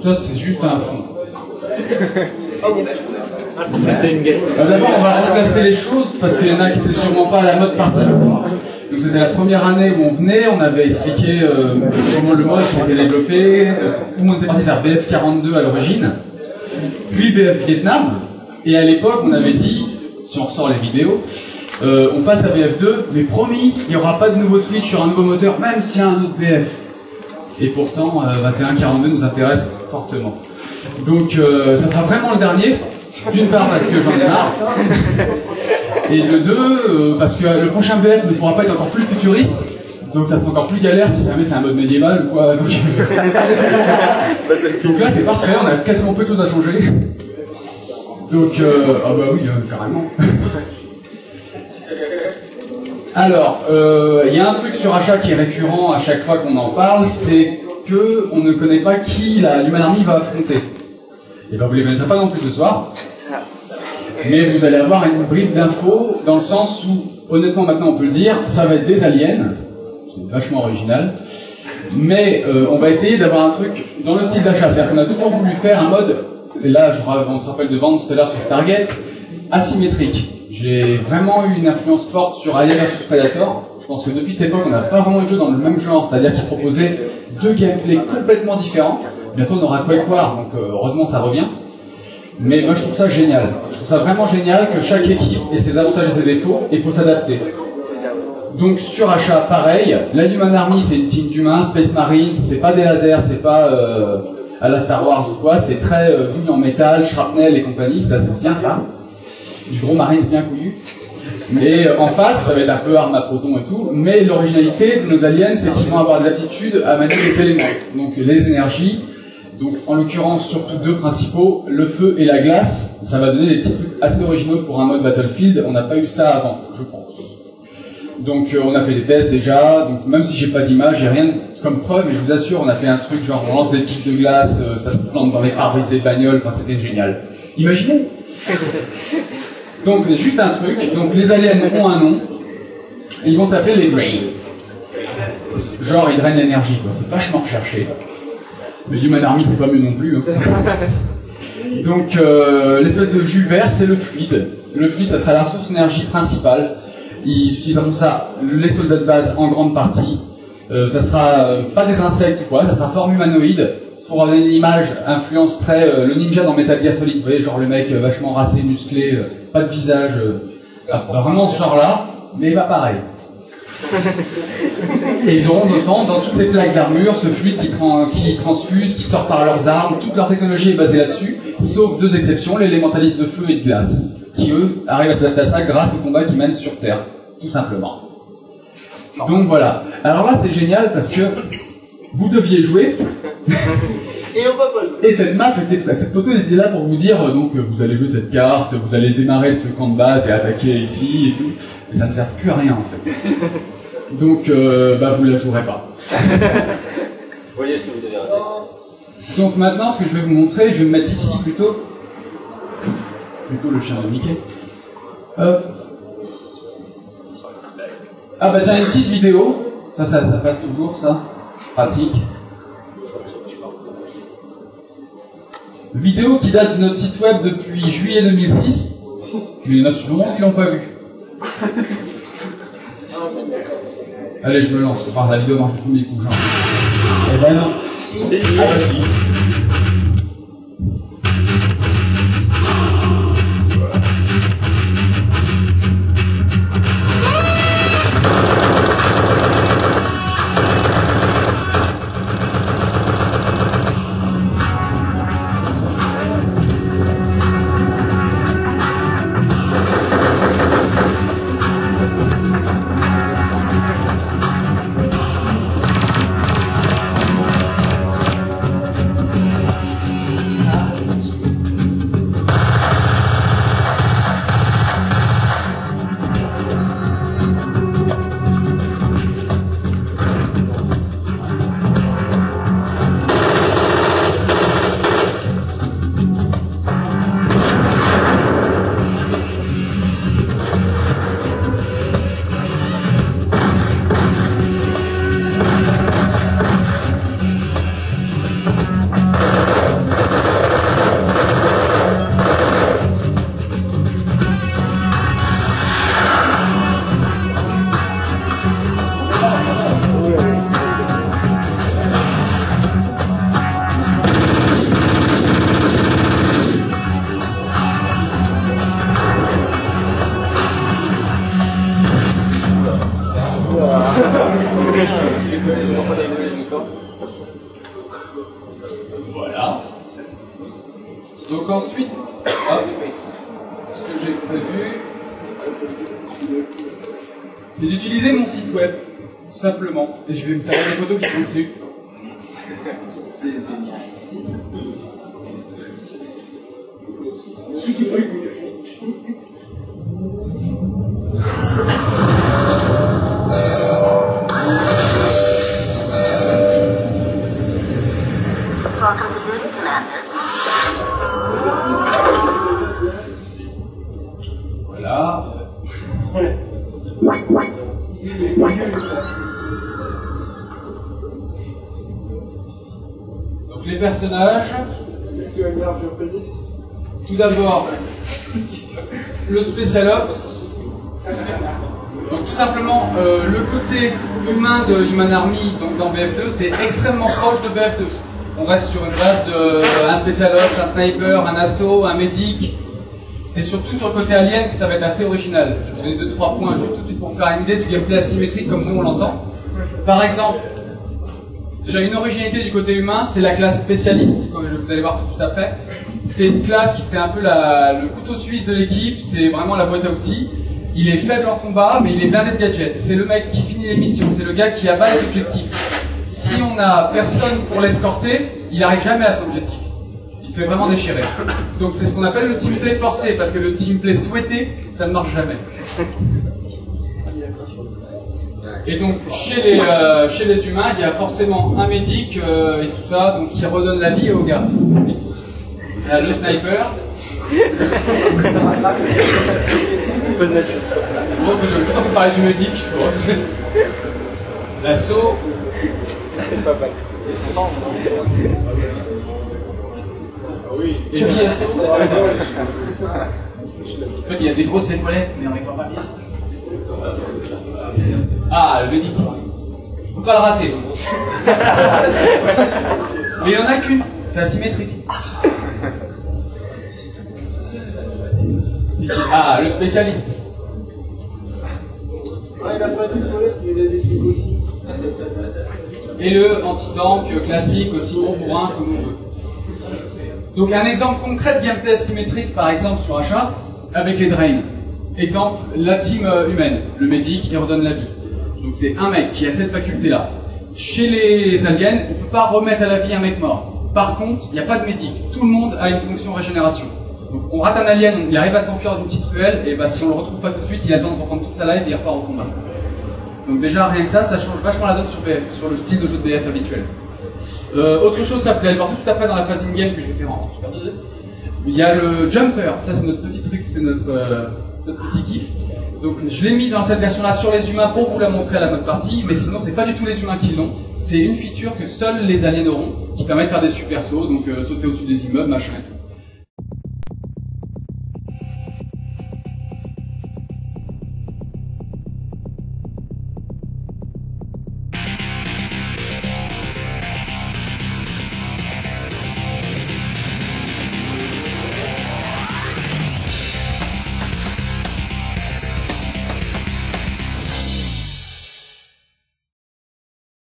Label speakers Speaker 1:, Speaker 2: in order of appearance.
Speaker 1: Ça, c'est juste un fond.
Speaker 2: Ça, c'est une guette.
Speaker 1: D'abord, on va remplacer les choses parce qu'il y en a qui n'étaient sûrement pas à la mode partie. Donc, c'était la première année où on venait, on avait expliqué comment le mode s'était développé. Tout le monde était parti vers BF42 à l'origine, puis BF Vietnam. Et à l'époque, on avait dit, si on ressort les vidéos, on passe à BF2, mais promis, il n'y aura pas de nouveau switch sur un nouveau moteur, même s'il y a un autre BF. Et pourtant, 2142 nous intéresse fortement. Donc, ça sera vraiment le dernier. D'une part parce que j'en ai marre, et de deux, parce que le prochain BF ne pourra pas être encore plus futuriste, donc ça sera encore plus galère si jamais c'est un mode médiéval ou quoi. Donc là c'est parfait, on a quasiment peu de choses à changer. Donc, ah bah oui, carrément. Alors, il y a un truc sur achat qui est récurrent à chaque fois qu'on en parle, c'est que on ne connaît pas qui l'Human Army va affronter. Et ben vous les connaîtrez pas non plus ce soir, mais vous allez avoir une bribe d'infos dans le sens où, honnêtement maintenant on peut le dire, ça va être des aliens, c'est vachement original, mais on va essayer d'avoir un truc dans le style d'achat, c'est-à-dire qu'on a toujours voulu faire un mode, et là on se rappelle de vendre tout à l'heure sur Stargate, asymétrique. J'ai vraiment eu une influence forte sur Alien vs Predator. Je pense que depuis cette époque on n'a pas vraiment eu de jeu dans le même genre, c'est-à-dire qu'il proposait deux gameplays complètement différents. Bientôt on aura Quake War, donc heureusement ça revient. Mais moi je trouve ça génial. Je trouve ça vraiment génial que chaque équipe ait ses avantages et ses défauts, et il faut s'adapter. Donc sur achat, pareil. La Human Army c'est une team d'humains, Space Marines, c'est pas des lasers, c'est pas à la Star Wars ou quoi, c'est très douille en métal, shrapnel et compagnie, ça se bien ça. Du gros Marines bien couillu. Mais en face, ça va être un peu arme à proton et tout, mais l'originalité de nos aliens, c'est qu'ils vont avoir de l'aptitude à manier les éléments. Donc les énergies. Donc, en l'occurrence, surtout deux principaux, le feu et la glace. Ça va donner des petits trucs assez originaux pour un mode Battlefield. On n'a pas eu ça avant, je pense. Donc, on a fait des tests déjà. Donc, même si j'ai pas d'image, j'ai rien comme preuve. Et je vous assure, on a fait un truc genre, on lance des pics de glace, ça se plante dans les pare-brises des bagnoles. Enfin, c'était génial. Imaginez. Donc, juste un truc. Donc, les aliens ont un nom. Et ils vont s'appeler les Drain. Genre, ils drainent l'énergie, quoi. C'est vachement recherché. Le Human Army, c'est pas mieux non plus. Hein. Donc, l'espèce de jus vert, c'est le fluide. Le fluide, ça sera la source d'énergie principale. Ils utiliseront ça, les soldats de base, en grande partie. Ça sera pas des insectes ou quoi, ça sera forme humanoïde. Pour avoir une image, influence très le ninja dans Metal Gear Solid. Vous voyez, genre le mec vachement racé, musclé, pas de visage. Vraiment ce genre-là, mais pas pareil. Et ils auront notamment dans toutes ces plaques d'armure ce fluide qui transfuse, qui sort par leurs armes. Toute leur technologie est basée là-dessus, sauf deux exceptions, l'élémentaliste de feu et de glace, qui eux arrivent à s'adapter à ça grâce au combat qui mène sur Terre, tout simplement. Donc voilà. Alors là c'est génial parce que vous deviez jouer.
Speaker 3: Et on va pas jouer.
Speaker 1: Et cette map cette photo était là pour vous dire donc vous allez jouer cette carte, vous allez démarrer de ce camp de base et attaquer ici et tout. Et ça ne sert plus à rien en fait. Donc vous la jouerez pas.
Speaker 2: Voyez ce que vous avez raté.
Speaker 1: Donc maintenant ce que je vais vous montrer, je vais me mettre ici plutôt le chien de Mickey. Ah bah tiens une petite vidéo. Ça passe toujours ça. Pratique. Vidéo qui date de notre site web depuis juillet 2006, mais il y en a sûrement qui l'ont pas vu. Allez, je me lance. Enfin, la vidéo marche du premier coup, genre. Eh ben non. Ah bah si. Voilà. Donc ensuite, hop, ce que j'ai prévu, c'est d'utiliser mon site web, tout simplement. Et je vais me servir des photos qui sont dessus.
Speaker 4: Welcome to Route Commander.
Speaker 1: Voilà. Donc les personnages. Tout d'abord, le Special Ops. Donc tout simplement, le côté humain de Human Army, donc dans BF2, c'est extrêmement proche de BF2. On reste sur une base de un Special Ops, un Sniper, un Assaut, un Medic. C'est surtout sur le côté alien que ça va être assez original. Je vais vous donner 2-3 points juste tout de suite pour faire une idée du gameplay asymétrique comme nous on l'entend. Par exemple, j'ai une originalité du côté humain, c'est la classe spécialiste, comme vous allez voir tout de suite après. C'est une classe qui c'est un peu le couteau suisse de l'équipe, c'est vraiment la boîte à outils. Il est faible en combat, mais il est blindé de gadgets. C'est le mec qui finit les missions, c'est le gars qui abat les objectifs. Si on n'a personne pour l'escorter, il n'arrive jamais à son objectif. Il se fait vraiment déchirer. Donc c'est ce qu'on appelle le teamplay forcé, parce que le teamplay souhaité, ça ne marche jamais. Et donc chez les humains, il y a forcément un médic et tout ça, donc qui redonne la vie aux gars. Le sniper. Bon, je vais juste vous parler du médic. L'assaut. Et l'ISO. En fait, il y a des grosses épaulettes, mais on les voit pas bien. Ah, le médic. Je peux pas le rater. Mais il n'y en a qu'une. C'est asymétrique. Ah, le spécialiste.
Speaker 3: Ah, il a pas d'épaulette, mais il a des picotis.
Speaker 1: Et le anti-tank classique, aussi bon bourrin comme on veut. Donc un exemple concret de gameplay asymétrique, par exemple sur achat, avec les Drain. Exemple, la team humaine, le médic, il redonne la vie. Donc c'est un mec qui a cette faculté-là. Chez les aliens, on ne peut pas remettre à la vie un mec mort. Par contre, il n'y a pas de médic. Tout le monde a une fonction régénération. Donc on rate un alien, il arrive à s'enfuir dans une petite ruelle, et bah si on le retrouve pas tout de suite, il a le temps de reprendre toute sa life et il repart au combat. Donc déjà rien que ça change vachement la donne sur BF, sur le style de jeu de BF habituel. Autre chose, ça vous allez voir tout de suite après dans la phase in-game que je vais faire en Super 2. Il y a le Jumper, ça c'est notre petit truc, c'est notre petit kiff. Donc je l'ai mis dans cette version-là sur les humains pour vous la montrer à la mode partie, mais sinon c'est pas du tout les humains qui l'ont. C'est une feature que seuls les aliens auront, qui permet de faire des super sauts, donc sauter au-dessus des immeubles, machin et tout.